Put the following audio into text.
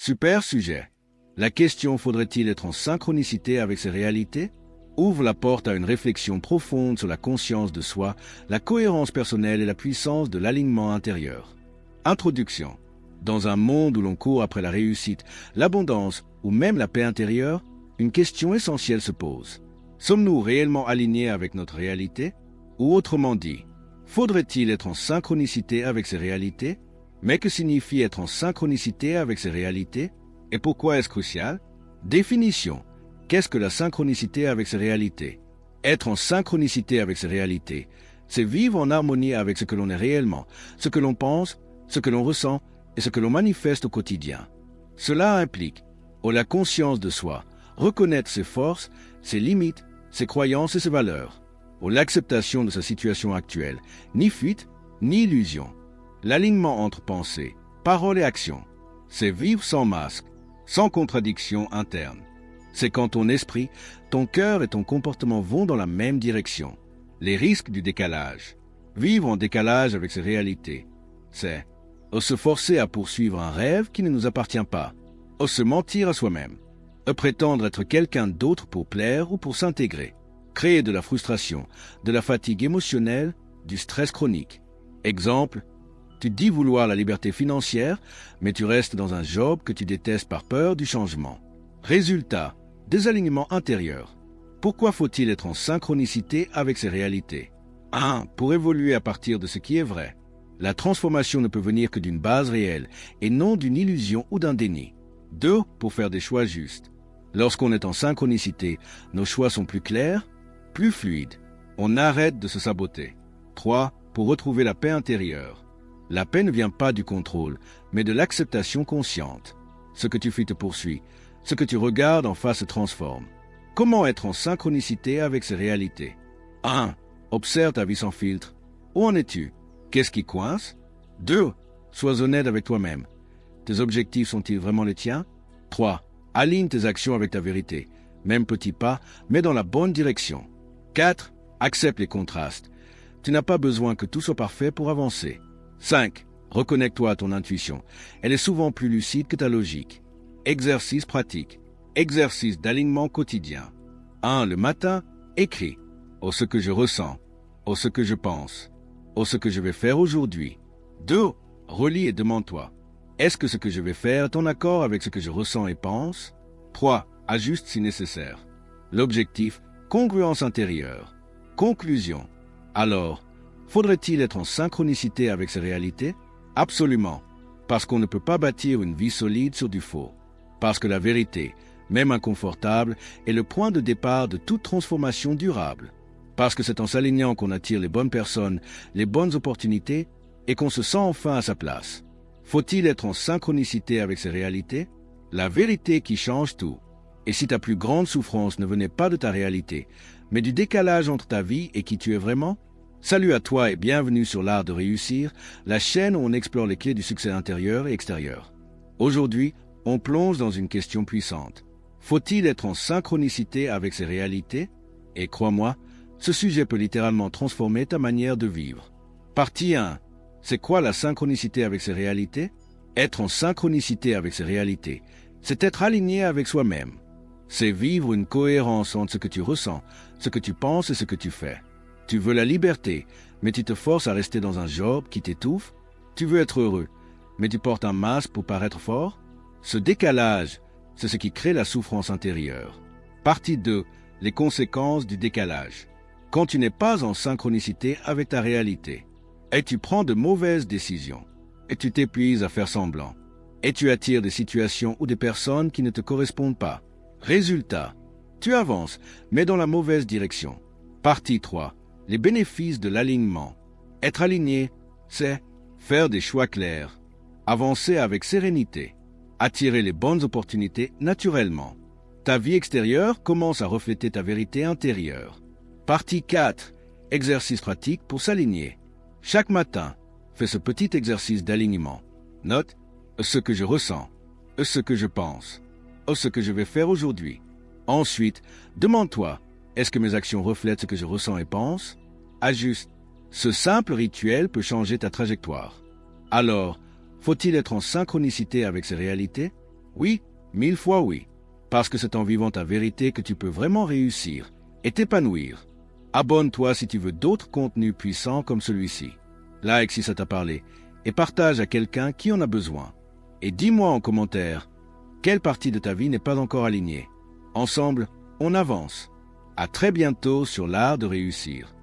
Super sujet. La question faudrait-il être en synchronicité avec ses réalités ouvre la porte à une réflexion profonde sur la conscience de soi, la cohérence personnelle et la puissance de l'alignement intérieur. Introduction. Dans un monde où l'on court après la réussite, l'abondance ou même la paix intérieure, une question essentielle se pose. Sommes-nous réellement alignés avec notre réalité? Ou autrement dit, faudrait-il être en synchronicité avec ses réalités? Mais que signifie être en synchronicité avec ses réalités? Et pourquoi est-ce crucial? Définition. Qu'est-ce que la synchronicité avec ses réalités? Être en synchronicité avec ses réalités, c'est vivre en harmonie avec ce que l'on est réellement, ce que l'on pense, ce que l'on ressent et ce que l'on manifeste au quotidien. Cela implique la conscience de soi, reconnaître ses forces, ses limites, ses croyances et ses valeurs, l'acceptation de sa situation actuelle, ni fuite, ni illusion. L'alignement entre pensée, parole et action, c'est vivre sans masque, sans contradiction interne. C'est quand ton esprit, ton cœur et ton comportement vont dans la même direction. Les risques du décalage. Vivre en décalage avec ses réalités. C'est se forcer à poursuivre un rêve qui ne nous appartient pas. Se mentir à soi-même. Prétendre être quelqu'un d'autre pour plaire ou pour s'intégrer. Créer de la frustration, de la fatigue émotionnelle, du stress chronique. Exemple, tu dis vouloir la liberté financière, mais tu restes dans un job que tu détestes par peur du changement. Résultat, désalignement intérieur. Pourquoi faut-il être en synchronicité avec ses réalités? 1. Pour évoluer à partir de ce qui est vrai. La transformation ne peut venir que d'une base réelle et non d'une illusion ou d'un déni. 2. Pour faire des choix justes. Lorsqu'on est en synchronicité, nos choix sont plus clairs, plus fluides. On arrête de se saboter. 3. Pour retrouver la paix intérieure. La paix ne vient pas du contrôle, mais de l'acceptation consciente. Ce que tu fais te poursuit. Ce que tu regardes en face se transforme. Comment être en synchronicité avec ses réalités? 1. Observe ta vie sans filtre. Où en es-tu? Qu'est-ce qui coince? 2. Sois honnête avec toi-même. Tes objectifs sont-ils vraiment les tiens? 3. Aligne tes actions avec ta vérité. Même petit pas, mais dans la bonne direction. 4. Accepte les contrastes. Tu n'as pas besoin que tout soit parfait pour avancer. 5. Reconnecte-toi à ton intuition. Elle est souvent plus lucide que ta logique. Exercice pratique. Exercice d'alignement quotidien. 1. Le matin, écris. Ce que je ressens. Ce que je pense. Ce que je vais faire aujourd'hui. 2. Relis et demande-toi. Est-ce que ce que je vais faire est en accord avec ce que je ressens et pense? 3. Ajuste si nécessaire. L'objectif, congruence intérieure. Conclusion. Alors, faudrait-il être en synchronicité avec ses réalités? Absolument. Parce qu'on ne peut pas bâtir une vie solide sur du faux. Parce que la vérité, même inconfortable, est le point de départ de toute transformation durable. Parce que c'est en s'alignant qu'on attire les bonnes personnes, les bonnes opportunités, et qu'on se sent enfin à sa place. Faut-il être en synchronicité avec ses réalités? La vérité qui change tout. Et si ta plus grande souffrance ne venait pas de ta réalité, mais du décalage entre ta vie et qui tu es vraiment? Salut à toi et bienvenue sur l'Art de réussir, la chaîne où on explore les clés du succès intérieur et extérieur. Aujourd'hui, on plonge dans une question puissante. Faut-il être en synchronicité avec ses réalités? Et crois-moi, ce sujet peut littéralement transformer ta manière de vivre. Partie 1. C'est quoi la synchronicité avec ses réalités? Être en synchronicité avec ses réalités, c'est être aligné avec soi-même. C'est vivre une cohérence entre ce que tu ressens, ce que tu penses et ce que tu fais. Tu veux la liberté, mais tu te forces à rester dans un job qui t'étouffe. Tu veux être heureux, mais tu portes un masque pour paraître fort. Ce décalage, c'est ce qui crée la souffrance intérieure. Partie 2. Les conséquences du décalage. Quand tu n'es pas en synchronicité avec ta réalité, et tu prends de mauvaises décisions, et tu t'épuises à faire semblant, et tu attires des situations ou des personnes qui ne te correspondent pas. Résultat, tu avances, mais dans la mauvaise direction. Partie 3. Les bénéfices de l'alignement. Être aligné, c'est faire des choix clairs, avancer avec sérénité, attirer les bonnes opportunités naturellement. Ta vie extérieure commence à refléter ta vérité intérieure. Partie 4. Exercice pratique pour s'aligner. Chaque matin, fais ce petit exercice d'alignement. Note ce que je ressens, ce que je pense, ce que je vais faire aujourd'hui. Ensuite, demande-toi, est-ce que mes actions reflètent ce que je ressens et pense? Ajuste. Ce simple rituel peut changer ta trajectoire. Alors, faut-il être en synchronicité avec ses réalités? Oui, 1000 fois oui. Parce que c'est en vivant ta vérité que tu peux vraiment réussir et t'épanouir. Abonne-toi si tu veux d'autres contenus puissants comme celui-ci. Like si ça t'a parlé et partage à quelqu'un qui en a besoin. Et dis-moi en commentaire quelle partie de ta vie n'est pas encore alignée. Ensemble, on avance. À très bientôt sur l'art de réussir.